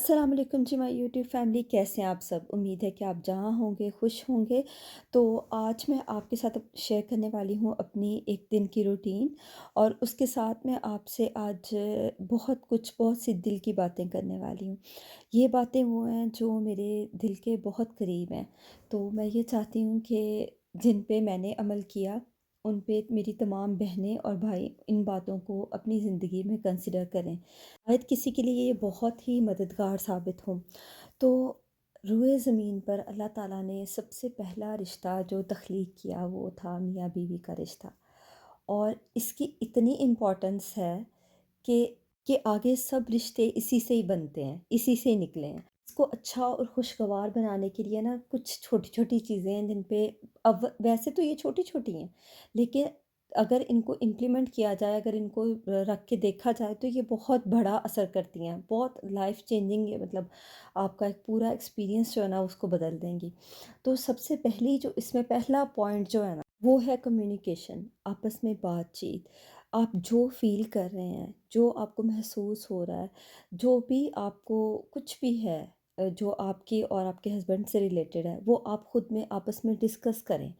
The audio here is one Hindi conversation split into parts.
अस्सलाम वालेकुम जी माय यूट्यूब फैमिली, कैसे हैं आप सब। उम्मीद है कि आप जहाँ होंगे खुश होंगे। तो आज मैं आपके साथ शेयर करने वाली हूँ अपनी एक दिन की रूटीन। और उसके साथ मैं आपसे आज बहुत सी दिल की बातें करने वाली हूँ। ये बातें वो हैं जो मेरे दिल के बहुत करीब हैं। तो मैं ये चाहती हूँ कि जिन पे मैंने अमल किया उन पे मेरी तमाम बहनें और भाई इन बातों को अपनी ज़िंदगी में कंसिडर करें। शायद किसी के लिए ये बहुत ही मददगार साबित हो। तो रुए ज़मीन पर अल्लाह ताला ने सबसे पहला रिश्ता जो तख्लीक किया वो था मियाँ बीवी का रिश्ता। और इसकी इतनी इम्पोर्टेंस है कि आगे सब रिश्ते इसी से ही बनते हैं, इसी से ही निकले हैं। इसको अच्छा और खुशगवार बनाने के लिए ना कुछ छोटी-छोटी चीज़ें हैं जिन पे अब वैसे तो ये छोटी-छोटी हैं, लेकिन अगर इनको इम्प्लीमेंट किया जाए, अगर इनको रख के देखा जाए तो ये बहुत बड़ा असर करती हैं। बहुत लाइफ़ चेंजिंग मतलब आपका एक पूरा एक्सपीरियंस जो है ना उसको बदल देंगी। तो सबसे पहली जो इसमें पहला पॉइंट जो है ना वो है कम्युनिकेशन, आपस में बातचीत। आप जो फ़ील कर रहे हैं, जो आपको महसूस हो रहा है, जो भी आपको कुछ भी है जो आपके और आपके हस्बैंड से रिलेटेड है, वो आप खुद में आपस में डिस्कस करें।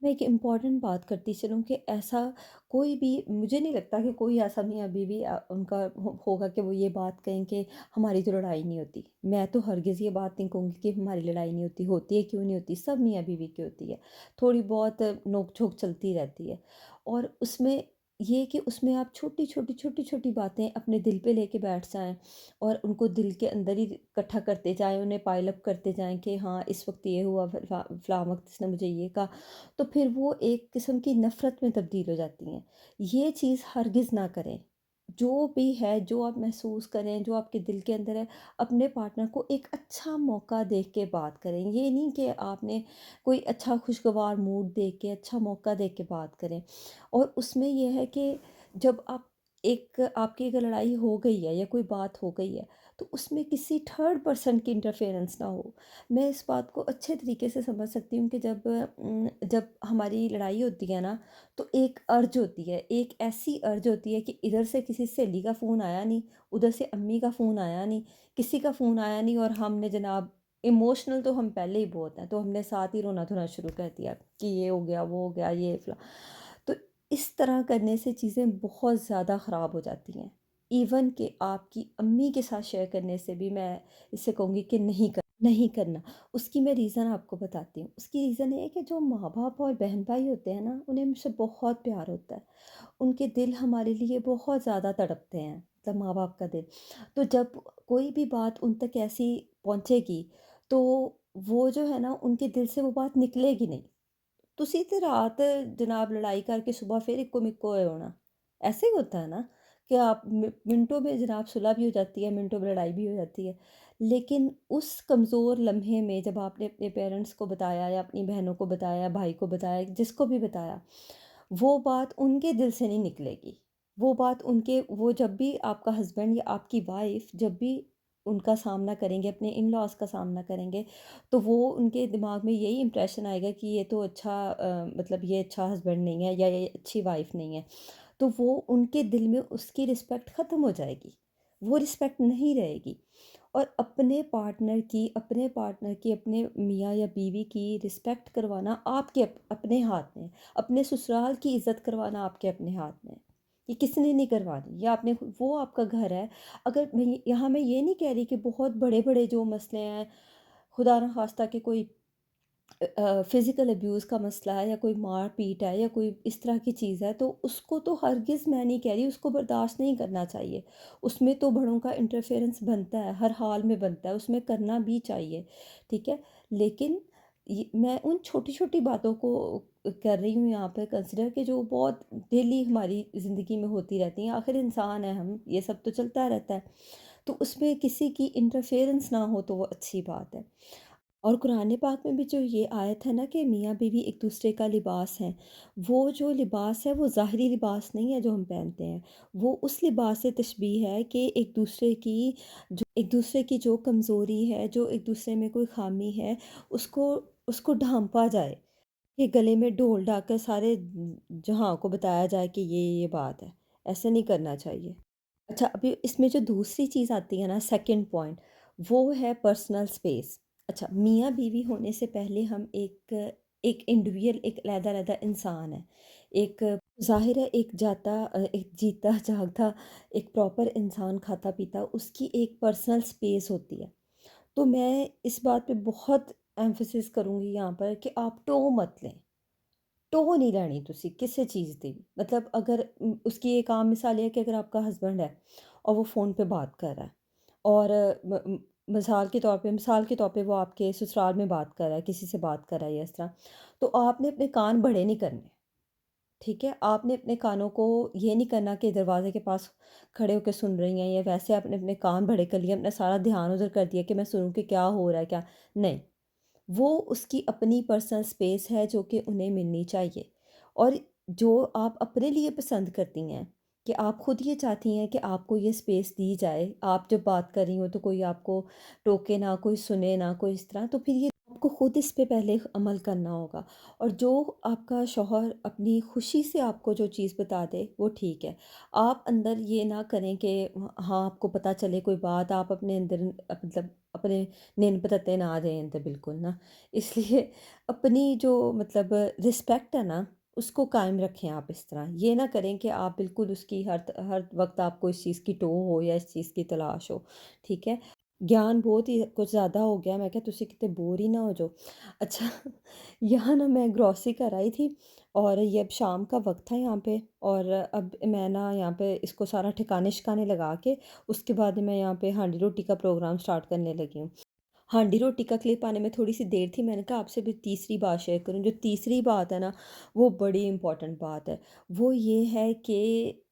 मैं एक इम्पॉर्टेंट बात करती चलूँ कि ऐसा कोई भी मुझे नहीं लगता कि कोई ऐसा मियाँ-बीवी उनका होगा कि वो ये बात कहें कि हमारी तो लड़ाई नहीं होती। मैं तो हरगिज़ ये बात नहीं कहूँगी कि हमारी लड़ाई नहीं होती, होती है क्यों नहीं होती, सब मियाँ-बीवी की होती है। थोड़ी बहुत नोक-झोंक चलती रहती है। और उसमें ये कि उसमें आप छोटी-छोटी बातें अपने दिल पे लेके बैठ जाएँ और उनको दिल के अंदर ही इकट्ठा करते जाएँ, उन्हें पाइल अप करते जाएँ कि हाँ, इस वक़्त ये हुआ, फलाँ वक़्त इसने मुझे ये कहा। तो फिर वो एक किस्म की नफ़रत में तब्दील हो जाती हैं। ये चीज़ हरगिज़ ना करें। जो भी है, जो आप महसूस करें, जो आपके दिल के अंदर है, अपने पार्टनर को एक अच्छा मौका देख के बात करें। ये नहीं कि आपने कोई अच्छा खुशगवार मूड देख के, अच्छा मौका देख के बात करें। और उसमें ये है कि जब आप एक आपकी अगर लड़ाई हो गई है या कोई बात हो गई है, तो उसमें किसी थर्ड पर्सन की इंटरफेरेंस ना हो। मैं इस बात को अच्छे तरीके से समझ सकती हूँ कि जब हमारी लड़ाई होती है ना, तो एक अर्ज होती है, एक ऐसी अर्ज होती है कि इधर से किसी सहेली का फ़ोन आया नहीं, उधर से अम्मी का फ़ोन आया नहीं, किसी का फ़ोन आया नहीं और हमने जनाब इमोशनल तो हम पहले ही बहुत हैं, तो हमने साथ ही रोना-धोना शुरू कर दिया कि ये हो गया, वो हो गया, ये फला तो इस तरह करने से चीज़ें बहुत ज़्यादा ख़राब हो जाती हैं। इवन कि आपकी अम्मी के साथ शेयर करने से भी मैं इससे कहूँगी कि नहीं करना। उसकी मैं रीज़न आपको बताती हूँ। उसकी रीज़न ये है कि जो माँ-बाप और बहन-भाई होते हैं ना, उन्हें हमसे बहुत प्यार होता है। उनके दिल हमारे लिए बहुत ज़्यादा तड़पते हैं, मतलब माँ-बाप का दिल। तो जब कोई भी बात उन तक ऐसी पहुँचेगी, तो वो जो है ना, उनके दिल से वो बात निकलेगी नहीं। ਤੁਸੀਂ ਤੇ रात जनाब लड़ाई करके सुबह फिर इक्को मिक्को होए होना। ऐसे ही होता है ना कि आप मिनटों में जनाब सुलह भी हो जाती है, मिनटों में लड़ाई भी हो जाती है। लेकिन उस कमज़ोर लम्हे में जब आपने अपने पेरेंट्स को बताया या अपनी बहनों को बताया, भाई को बताया, जिसको भी बताया, वो बात उनके दिल से नहीं निकलेगी। वो बात उनके वो जब भी आपका हस्बैंड या आपकी वाइफ़ जब भी उनका सामना करेंगे, अपने इन-लॉज़ का सामना करेंगे, तो वो उनके दिमाग में यही इम्प्रेशन आएगा कि ये तो अच्छा मतलब ये अच्छा हस्बैंड नहीं है या ये अच्छी वाइफ़ नहीं है। तो वो उनके दिल में उसकी रिस्पेक्ट ख़त्म हो जाएगी। वो रिस्पेक्ट नहीं रहेगी। और अपने पार्टनर की, अपने मियाँ या बीवी की रिस्पेक्ट करवाना आपके अपने हाथ में है। अपने ससुराल की इज़्ज़त करवाना आपके अपने हाथ में है। ये किसी ने नहीं करवानी, ये आपने वो आपका घर है। अगर मैं ये नहीं कह रही कि बहुत बड़े-बड़े जो मसले हैं, खुदा ना ख़ास्ता कि कोई फ़िज़िकल अब्यूज़ का मसला है या कोई मार-पीट है या कोई इस तरह की चीज़ है, तो उसको तो हरगिज़ मैं नहीं कह रही, उसको बर्दाश्त नहीं करना चाहिए। उसमें तो बड़ों का इंटरफेरेंस बनता है, हर हाल में बनता है, उसमें करना भी चाहिए, ठीक है? लेकिन मैं उन छोटी-छोटी बातों को कर रही हूँ यहाँ पे कंसिडर कि जो बहुत डेली हमारी ज़िंदगी में होती रहती हैं। आखिर इंसान हैं हम, ये सब तो चलता रहता है। तो उसमें किसी की इंटरफेरेंस ना हो तो वो अच्छी बात है। और कुरान पाक में भी जो ये आयत है ना कि मियाँ बीवी एक दूसरे का लिबास हैं, वो जो लिबास है वो ज़ाहिरी लिबास नहीं है जो हम पहनते हैं। वो उस लिबास से तशबीह है कि एक दूसरे की जो कमज़ोरी है, जो एक दूसरे में कोई ख़ामी है, उसको उसको ढाँपा जाए। ये गले में ढोल डालकर सारे जहाँ को बताया जाए कि ये बात है। ऐसा नहीं करना चाहिए। अच्छा, अभी इसमें जो दूसरी चीज़ आती है ना, सेकंड पॉइंट, वो है पर्सनल स्पेस। अच्छा, मियाँ-बीवी होने से पहले हम एक इंडिविजुअल, एक अलग-अलग इंसान है। एक ज़ाहिर है, एक जीता जागता, एक प्रॉपर इंसान खाता-पीता, उसकी एक पर्सनल स्पेस होती है। तो मैं इस बात पे बहुत एम्फसिस करूँगी यहाँ पर कि आप टो मत लें। टो नहीं ਲੈਣੀ ਤੁਸੀਂ ਕਿਸੇ चीज़ ਦੀ भी। मतलब अगर उसकी एक आम मिसाल ये है कि अगर आपका हस्बैंड है और वो फ़ोन पे बात कर रहा है और मिसाल के तौर पे वो आपके ससुराल में बात कर रहा है, किसी से बात कर रहा है या इस तरह, तो आपने अपने कान बड़े नहीं करने, ठीक है? आपने अपने कानों को ये नहीं करना कि दरवाज़े के पास खड़े होके सुन रही हैं, या वैसे आपने अपने कान बड़े कर लिए, अपना सारा ध्यान उधर कर दिया कि मैं सुनूँ कि क्या हो रहा है, क्या नहीं। वो उसकी अपनी पर्सनल स्पेस है जो कि उन्हें मिलनी चाहिए। और जो आप अपने लिए पसंद करती हैं, कि आप खुद ये चाहती हैं कि आपको ये स्पेस दी जाए, आप जब बात कर रही हो तो कोई आपको टोके ना, कोई सुने ना, कोई इस तरह, तो फिर ये आपको खुद इस पे पहले अमल करना होगा। और जो आपका शौहर अपनी खुशी से आपको जो चीज़ बता दे वो ठीक है। आप अंदर ये ना करें कि हाँ, आपको पता चले कोई बात, आप अपने अंदर मतलब अपने निन पतत्ते ना दें अंदर बिल्कुल ना। इसलिए अपनी जो मतलब रिस्पेक्ट है ना, उसको कायम रखें आप इस तरह। ये ना करें कि आप बिल्कुल उसकी हर वक़्त आपको इस चीज़ की टोह हो या इस चीज़ की तलाश हो, ठीक है? ज्ञान बहुत ही कुछ ज़्यादा हो गया, मैं क्या तुसी किते बोर ही ना हो जाओ। अच्छा, यहाँ ना मैं ग्रॉसरी कर आई थी और ये अब शाम का वक़्त था यहाँ पे, और अब मैं ना यहाँ पे इसको सारा ठिकाने-शिकाने लगा के उसके बाद मैं यहाँ पे हांडी रोटी का प्रोग्राम स्टार्ट करने लगी हूँ। हांडी रोटी का क्लिप आने में थोड़ी-सी देर थी, मैंने कहा आपसे भी तीसरी बात शेयर करूँ। जो तीसरी बात है ना, वो बड़ी इम्पोर्टेंट बात है। वो ये है कि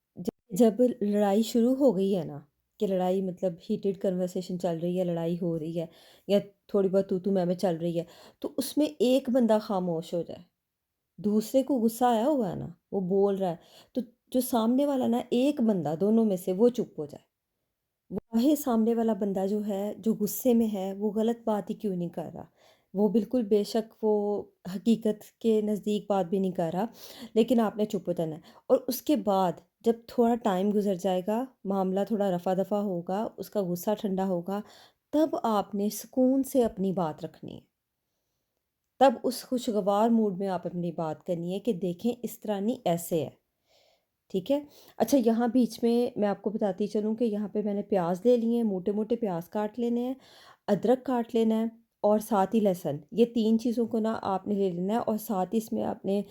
जब लड़ाई शुरू हो गई है ना, कि लड़ाई मतलब हीटेड कन्वर्सेशन चल रही है, लड़ाई हो रही है या थोड़ी बहुत तू-तू मैं-मैं चल रही है, तो उसमें एक बंदा खामोश हो जाए, दूसरे को गुस्सा आया हुआ है ना, वो बोल रहा है, तो जो सामने वाला ना, एक बंदा दोनों में से वो चुप हो जाए। वही सामने वाला बंदा जो है, जो गुस्से में है, वो गलत बात ही क्यों नहीं कर रहा। वो बिल्कुल बेशक वो हकीकत के नज़दीक बात भी नहीं कर रहा, लेकिन आपने चुप हो जाना है। और उसके बाद जब थोड़ा टाइम गुज़र जाएगा, मामला थोड़ा रफ़ा-दफ़ा होगा, उसका गुस्सा ठंडा होगा, तब आपने सुकून से अपनी बात रखनी है। तब उस खुशगवार मूड में आप अपनी बात करनी है कि देखें इस तरह नहीं, ऐसे है। ठीक है? अच्छा, यहाँ बीच में मैं आपको बताती चलूँ कि यहाँ पे मैंने प्याज़ ले लिए हैं, मोटे-मोटे प्याज़ काट लेने हैं, अदरक काट लेना है और साथ ही लहसुन। ये 3 चीज़ों को ना आपने ले लेना है, और साथ ही इसमें आपने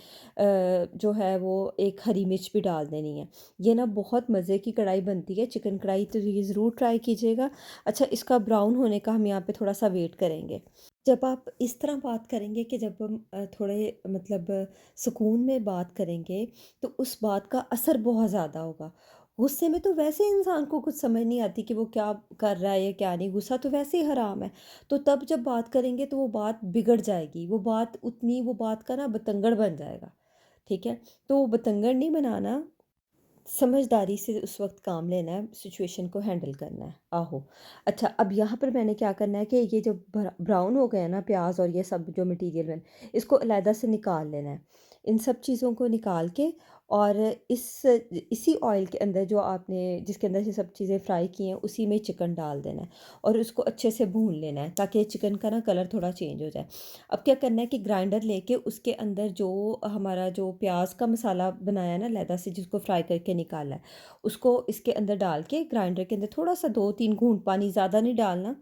जो है वो एक हरी मिर्च भी डाल देनी है। ये ना बहुत मज़े की कढ़ाई बनती है, चिकन कढ़ाई, तो ये ज़रूर ट्राई कीजिएगा। अच्छा, इसका ब्राउन होने का हम यहाँ पे थोड़ा-सा वेट करेंगे। जब आप इस तरह बात करेंगे कि जब हम थोड़े मतलब सुकून में बात करेंगे, तो उस बात का असर बहुत ज़्यादा होगा। गुस्से में तो वैसे इंसान को कुछ समझ नहीं आती कि वो क्या कर रहा है या क्या नहीं, गुस्सा तो वैसे ही हराम है। तो तब जब बात करेंगे तो वो बात बिगड़ जाएगी, वो बात का ना बतंगड़ बन जाएगा, ठीक है? तो वो बतंगड़ नहीं बनाना, समझदारी से उस वक़्त काम लेना है, सिचुएशन को हैंडल करना है। आहो! अच्छा, अब यहाँ पर मैंने क्या करना है कि ये जो ब्राउन हो गए हैं ना प्याज़ और ये सब जो मटीरियल है, इसको अलहदा से निकाल लेना है। इन सब चीज़ों को निकाल के, और इसी ऑयल के अंदर जो आपने जिसके अंदर से सब चीज़ें फ्राई की हैं, उसी में चिकन डाल देना है और उसको अच्छे से भून लेना है, ताकि चिकन का ना कलर थोड़ा चेंज हो जाए। अब क्या करना है कि ग्राइंडर लेके उसके अंदर जो हमारा जो प्याज का मसाला बनाया है ना अलहदा से, जिसको फ्राई करके निकाला है, उसको इसके अंदर डाल के ग्राइंडर के अंदर थोड़ा सा 2-3 घूंट पानी, ज़्यादा नहीं डालना,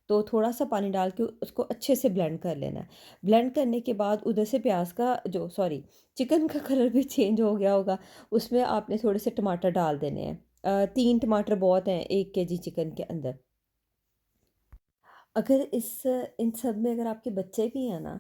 तो थोड़ा सा पानी डाल के उसको अच्छे से ब्लेंड कर लेना है। ब्लेंड करने के बाद उधर से प्याज का जो सॉरी चिकन का कलर भी चेंज हो गया होगा, उसमें आपने थोड़े से टमाटर डाल देने हैं। 3 टमाटर बहुत हैं 1 केजी चिकन के अंदर। अगर इन सब में अगर आपके बच्चे भी हैं ना,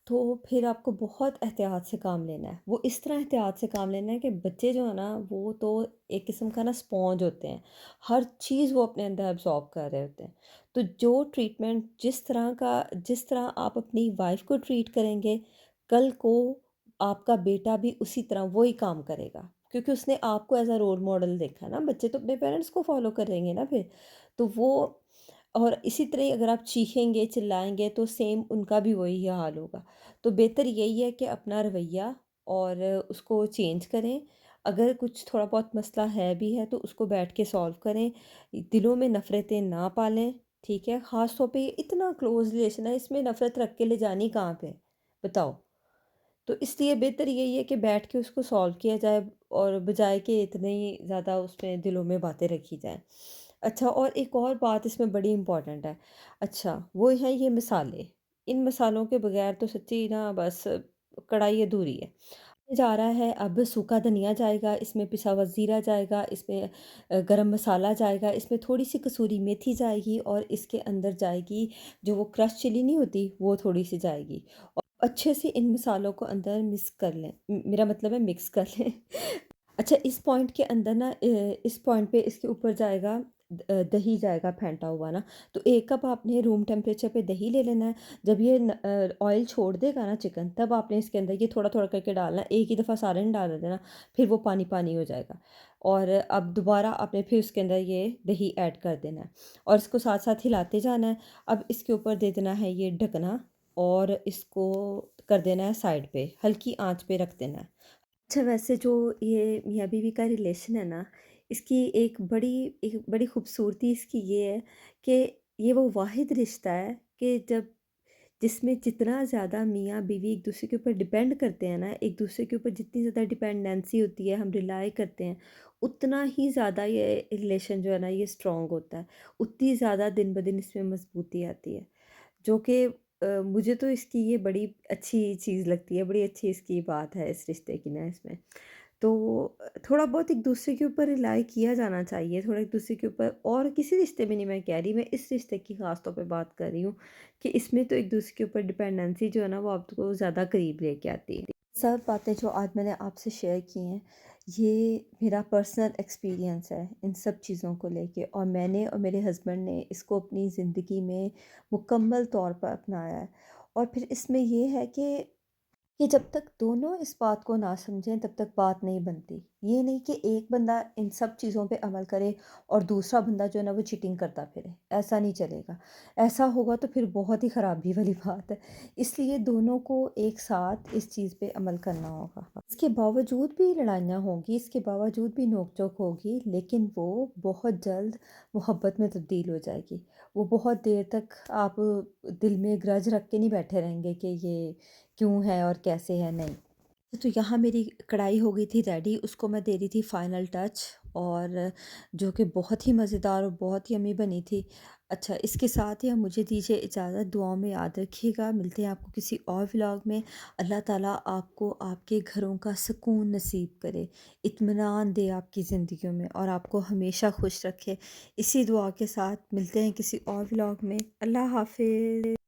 तो फिर आपको बहुत एहतियात से काम लेना है। वो इस तरह एहतियात से काम लेना है कि बच्चे जो है ना, वो तो एक किस्म का ना स्पॉन्ज होते हैं। हर चीज़ वो अपने अंदर एब्ज़ॉर्ब कर रहे होते हैं। तो जो ट्रीटमेंट जिस तरह आप अपनी वाइफ़ को ट्रीट करेंगे, कल को आपका बेटा भी उसी तरह वही काम करेगा। क्योंकि उसने आपको एज़ अ रोल मॉडल देखा है ना, बच्चे तो अपने पेरेंट्स को फ़ॉलो करेंगे ना फिर। तो वो और इसी तरह ही अगर आप चीखेंगे, चिल्लाएँगे, तो सेम उनका भी वही हाल होगा। तो बेहतर यही है कि अपना रवैया और उसको चेंज करें। अगर कुछ थोड़ा बहुत मसला है भी है तो उसको बैठ के सॉल्व करें। दिलों में नफ़रतें ना पालें, ठीक है? ख़ास तौर पे ये इतना क्लोज़ रिलेशन है, इसमें नफ़रत रख के ले जानी कहाँ पे? बताओ। तो इसलिए बेहतर यही है कि बैठ के उसको सॉल्व किया जाए और बजाय कि इतनी ज़्यादा उसमें दिलों में बातें रखी जाएँ। अच्छा, और एक और बात इसमें बड़ी इम्पोर्टेंट है। अच्छा, वो है ये मसाले। इन मसालों के बगैर तो सच्ची ना बस कढ़ाई अधूरी है। जा रहा है, अब सूखा धनिया जाएगा, इसमें पिसा हुआ ज़ीरा जाएगा, इसमें गरम मसाला जाएगा, इसमें थोड़ी-सी कसूरी मेथी जाएगी और इसके अंदर जाएगी जो वो क्रश चिली नहीं होती, वो थोड़ी-सी जाएगी। और अच्छे से इन मसालों को अंदर मिक्स कर लें। मेरा मतलब है मिक्स कर लें। अच्छा, इस पॉइंट के अंदर ना इस पॉइंट पे इसके ऊपर जाएगा दही जाएगा फेंटा हुआ ना। तो 1 कप आपने रूम टेम्परेचर पे दही ले लेना है। जब ये ऑयल छोड़ देगा ना चिकन, तब आपने इसके अंदर ये थोड़ा-थोड़ा करके डालना है। एक ही दफ़ा सारा नहीं डाल देना, फिर वो पानी-पानी हो जाएगा। और अब दोबारा आपने फिर उसके अंदर ये दही ऐड कर देना है और इसको साथ-साथ हिलाते जाना है। अब इसके ऊपर दे देना है ये ढकना और इसको कर देना है साइड पे, हल्की आँच पे रख देना है। अच्छा, वैसे जो ये मियाँ-बीवी का रिलेशन है ना, इसकी एक बड़ी खूबसूरती इसकी ये है कि ये वो वाहिद रिश्ता है कि जब जिसमें जितना ज़्यादा मियाँ-बीवी एक-दूसरे के ऊपर डिपेंड करते हैं ना, एक-दूसरे के ऊपर जितनी ज़्यादा डिपेंडेंसी होती है, हम रिलाय करते हैं, उतना ही ज़्यादा ये रिलेशन जो है ना, ये स्ट्रॉन्ग होता है। उतनी ज़्यादा दिन-ब-दिन इसमें मज़बूती आती है। जो कि मुझे तो इसकी ये बड़ी अच्छी चीज़ लगती है, बड़ी अच्छी इसकी बात है इस रिश्ते की ना इसमें। तो थोड़ा बहुत एक-दूसरे के ऊपर रिलाय किया जाना चाहिए, थोड़ा एक-दूसरे के ऊपर, और किसी रिश्ते में नहीं मैं कह रही, मैं इस रिश्ते की ख़ास तौर पे बात कर रही हूँ कि इसमें तो एक-दूसरे के ऊपर डिपेंडेंसी जो है ना, वो आपको ज़्यादा करीब लेके आती है। सब बातें जो आज मैंने आपसे शेयर की हैं, ये मेरा पर्सनल एक्सपीरियंस है इन सब चीज़ों को लेके, और मैंने और मेरे हस्बैंड ने इसको अपनी ज़िंदगी में मुकम्मल तौर पर अपनाया है। और फिर इसमें ये है कि जब तक दोनों इस बात को ना समझें तब तक बात नहीं बनती। ये नहीं कि एक बंदा इन सब चीज़ों पे अमल करे और दूसरा बंदा जो है ना वो चीटिंग करता फिरे, ऐसा नहीं चलेगा। ऐसा होगा तो फिर बहुत ही ख़राबी वाली बात है। इसलिए दोनों को एक साथ इस चीज़ पे अमल करना होगा। इसके बावजूद भी लड़ाइयाँ होंगी, इसके बावजूद भी नोक-झोंक होगी, लेकिन वो बहुत जल्द मोहब्बत में तब्दील हो जाएगी। वो बहुत देर तक आप दिल में ग्रज रख के नहीं बैठे रहेंगे कि ये क्यों है और कैसे है, नहीं। तो यहाँ मेरी कढ़ाई हो गई थी रेडी, उसको मैं दे रही थी फाइनल टच, और जो कि बहुत ही मज़ेदार और बहुत ही यम्मी बनी थी। अच्छा, इसके साथ ही अब मुझे दीजिए इजाज़त, दुआओं में याद रखिएगा, मिलते हैं आपको किसी और व्लॉग में। अल्लाह ताला आपको आपके घरों का सुकून नसीब करे, इत्मीनान दे आपकी ज़िंदगियों में और आपको हमेशा खुश रखे। इसी दुआ के साथ मिलते हैं किसी और व्लॉग में। अल्लाह हाफ़िज़।